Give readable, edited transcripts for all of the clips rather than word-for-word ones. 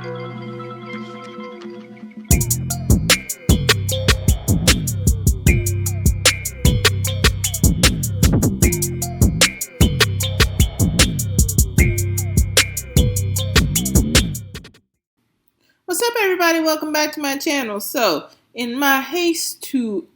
What's up, everybody? Welcome back to my channel. So, in my haste to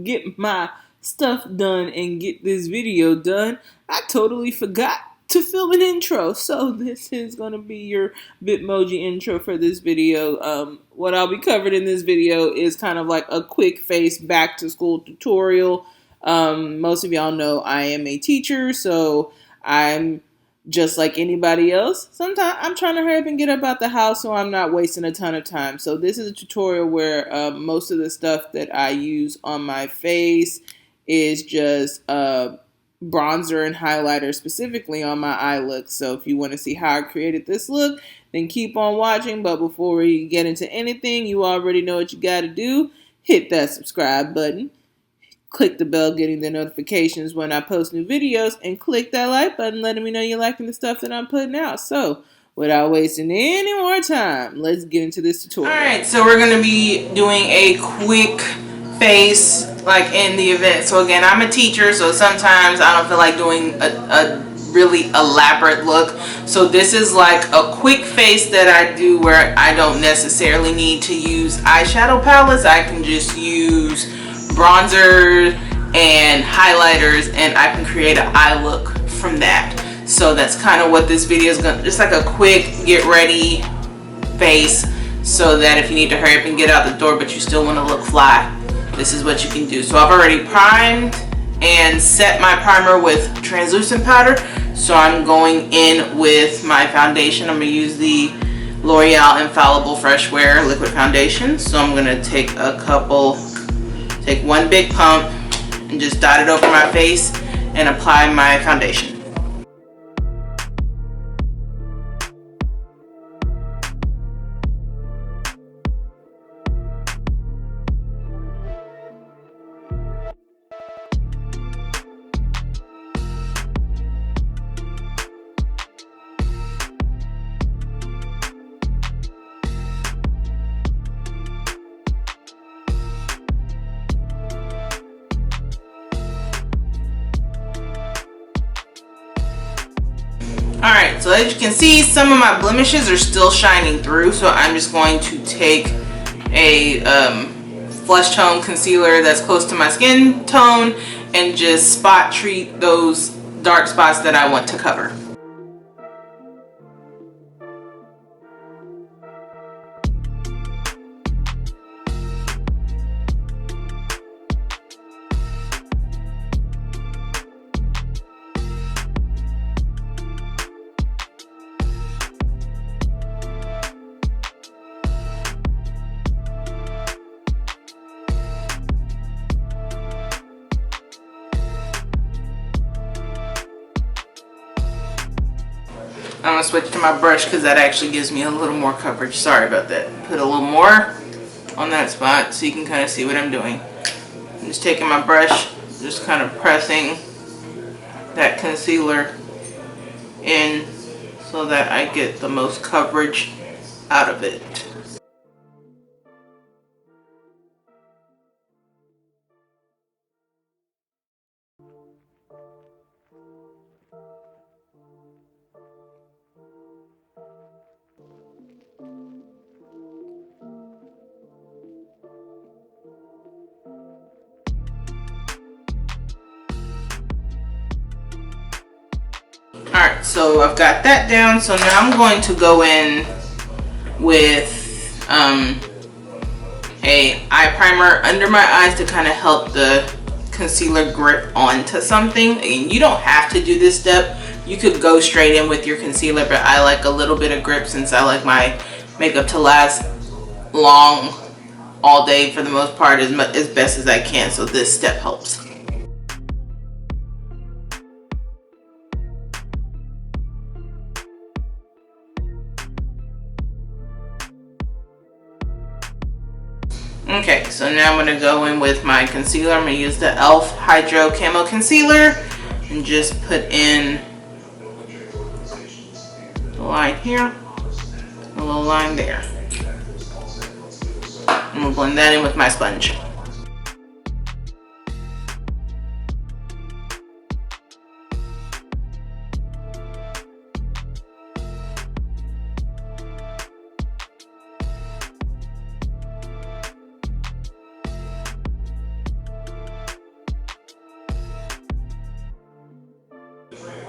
get my stuff done and get this video done, I totally forgot to film an intro. So this is gonna be your Bitmoji intro for this video. What I'll be covered in this video is kind of like a quick face back to school tutorial. Most of y'all know I am a teacher, so I'm just like anybody else. Sometimes I'm trying to hurry up and get up out the house so I'm not wasting a ton of time. So this is a tutorial where most of the stuff that I use on my face is just bronzer and highlighter, specifically on my eye look. So if you want to see how I created this look, then keep on watching. But before we get into anything, you already know what you got to do. Hit that subscribe button. Click the bell getting the notifications when I post new videos, and click that like button letting me know you're liking the stuff that I'm putting out. So, without wasting any more time, let's get into this tutorial. Alright, so we're going to be doing a quick face like in the event. So again, I'm a teacher, so sometimes I don't feel like doing a really elaborate look. So this is like a quick face that I do where I don't necessarily need to use eyeshadow palettes. I can just use bronzer and highlighters, and I can create an eye look from that. So that's kind of what this video is going to, just like a quick get ready face, so that if you need to hurry up and get out the door but you still want to look fly, this is what you can do. So I've already primed and set my primer with translucent powder, so I'm going in with my foundation. I'm going to use the L'Oreal Infallible Fresh Wear Liquid Foundation. So I'm going to take one big pump and just dot it over my face and apply my foundation. Alright, so as you can see, some of my blemishes are still shining through, so I'm just going to take a flesh tone concealer that's close to my skin tone and just spot treat those dark spots that I want to cover. I'm going to switch to my brush because that actually gives me a little more coverage. Sorry about that. Put a little more on that spot so you can kind of see what I'm doing. I'm just taking my brush, just kind of pressing that concealer in so that I get the most coverage out of it. Alright, so I've got that down. So now I'm going to go in with a eye primer under my eyes to kind of help the concealer grip onto something. And you don't have to do this step. You could go straight in with your concealer, but I like a little bit of grip since I like my makeup to last long all day for the most part, as best as I can. So this step helps. Okay, so now I'm going to go in with my concealer. I'm going to use the e.l.f. Hydro Camo Concealer and just put in the line here. A little line there. I'm gonna blend that in with my sponge.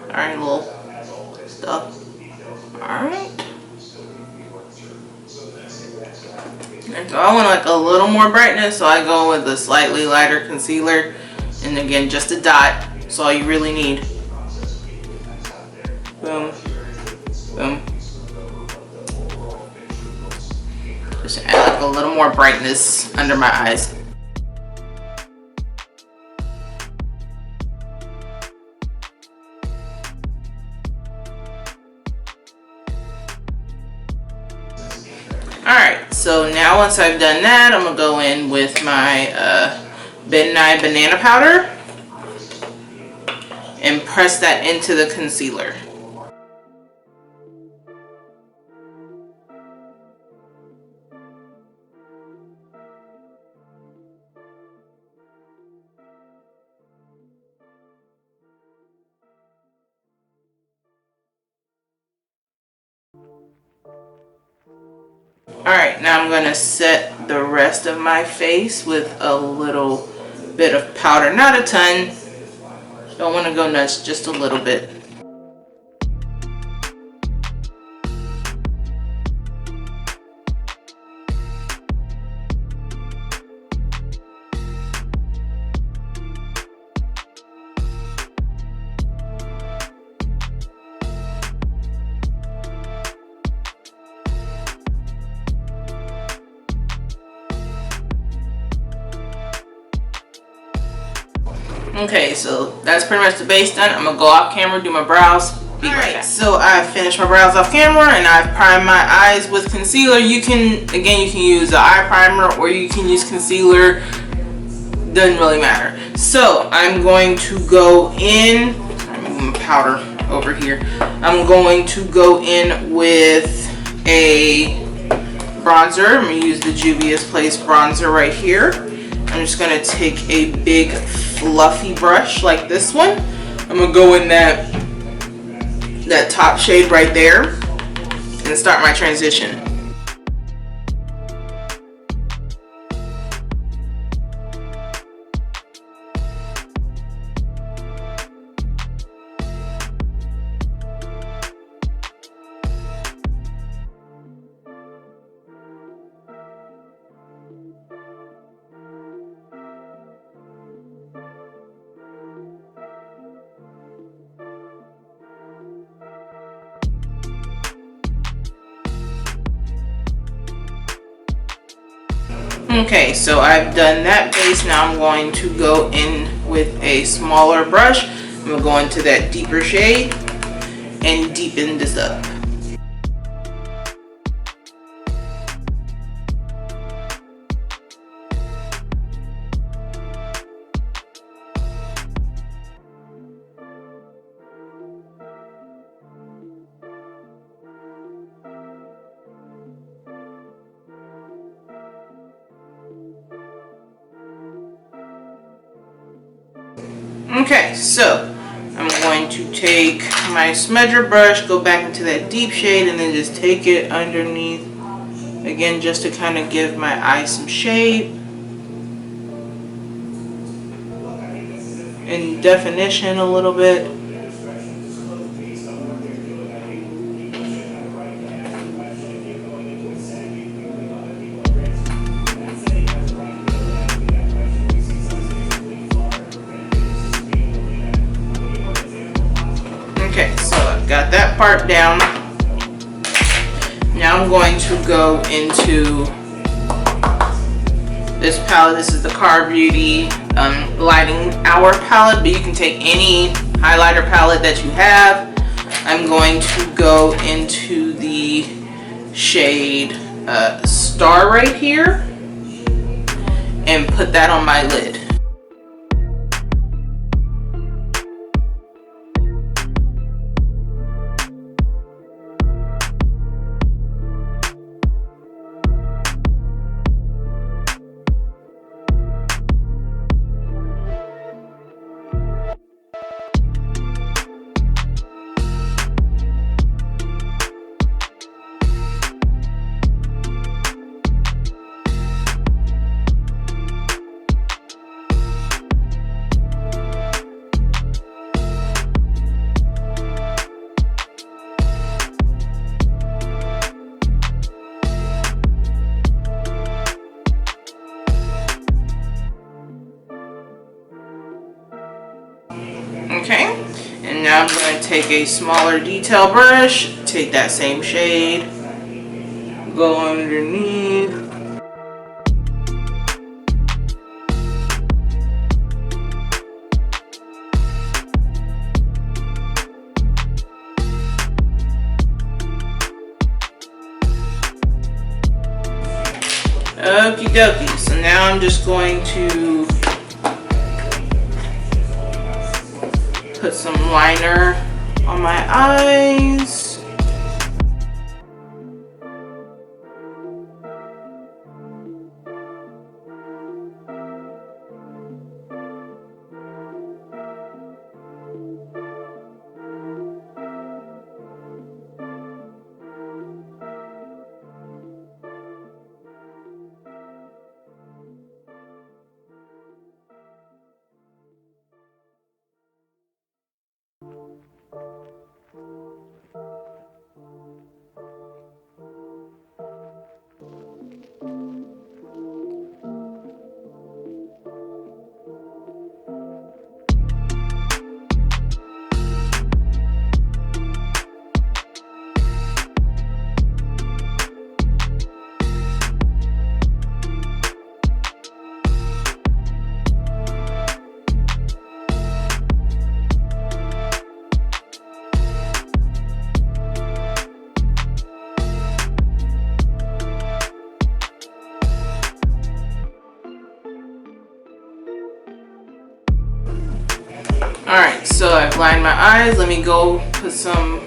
Alright, little stuff. Alright. And so I want like a little more brightness, so I go with a slightly lighter concealer. And again, just a dot. That's all you really need. Boom. Boom. Just add like a little more brightness under my eyes. Alright, so now once I've done that, I'm going to go in with my Ben Nye banana powder and press that into the concealer. Alright, now I'm going to set the rest of my face with a little bit of powder. Not a ton. Don't want to go nuts, just a little bit. Okay, so that's pretty much the base done. I'm gonna go off camera, do my brows. Be right back. So I've finished my brows off camera and I've primed my eyes with concealer. You can use an eye primer or you can use concealer. Doesn't really matter. So I'm going to go in. I'm moving my powder over here. I'm going to go in with a bronzer. I'm gonna use the Juvia's Place bronzer right here. I'm just gonna take a big fluffy brush like this one. I'm gonna go in that top shade right there and start my transition. Okay, so I've done that base. Now I'm going to go in with a smaller brush. I'm going to go into that deeper shade and deepen this up. Okay, so I'm going to take my smudger brush, go back into that deep shade, and then just take it underneath, again, just to kind of give my eye some shape and definition a little bit. Okay, so I've got that part down. Now I'm going to go into this palette. This is the Car Beauty Lighting Hour palette, but you can take any highlighter palette that you have. I'm going to go into the shade Star right here and put that on my lid. take a smaller detail brush, take that same shade, go underneath. Okie dokie, so now I'm just going to put some liner on my eyes. Alright, so I've lined my eyes. Let me go put some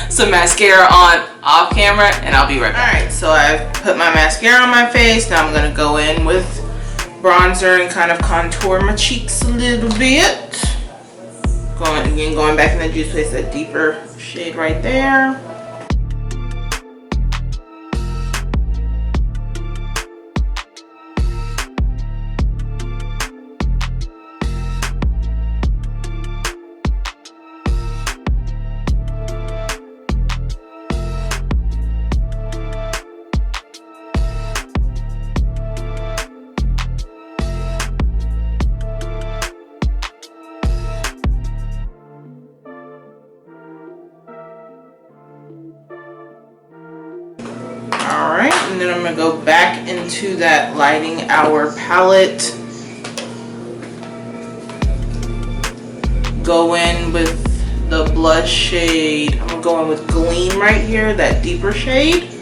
some mascara on off camera, and I'll be right back. Alright, so I've put my mascara on my face. Now I'm going to go in with bronzer and kind of contour my cheeks a little bit. Going back in the Juice Place, that deeper shade right there. Alright, and then I'm going to go back into that Lighting Hour palette. Go in with the blush shade. I'm going to go in with Gleam right here, that deeper shade.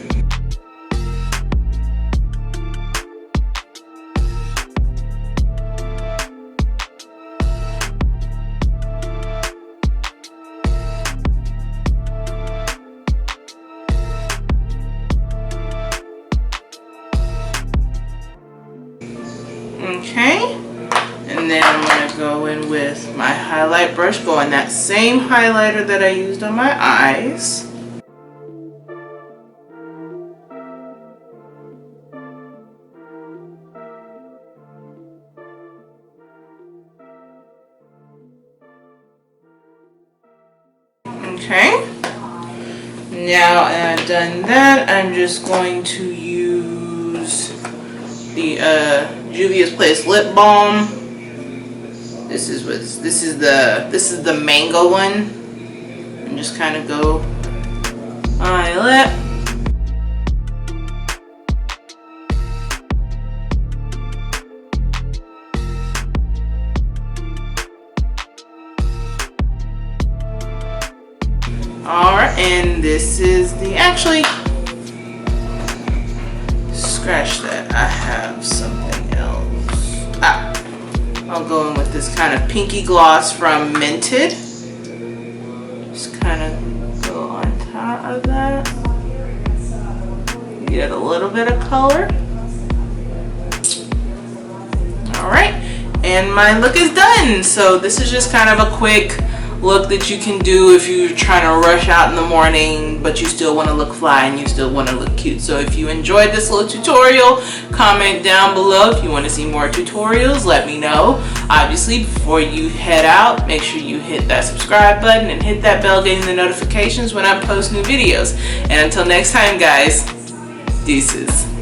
Okay, and then I'm going to go in with my highlight brush, go in that same highlighter that I used on my eyes. Okay, now I've done that, I'm just going to use the Juvia's Place lip balm. This is the mango one, and just kind of go on my lip. Alright, and this is the, actually, scratch that, I have something else. I'll go in with this kind of pinky gloss from Mented. Just kind of go on top of that. Get a little bit of color. Alright, and my look is done. So this is just kind of a quick look that you can do if you're trying to rush out in the morning but you still want to look fly and you still want to look cute. So if you enjoyed this little tutorial, comment down below. If you want to see more tutorials, let me know. Obviously, before you head out, make sure you hit that subscribe button and hit that bell getting the notifications when I post new videos. And until next time, guys, deuces.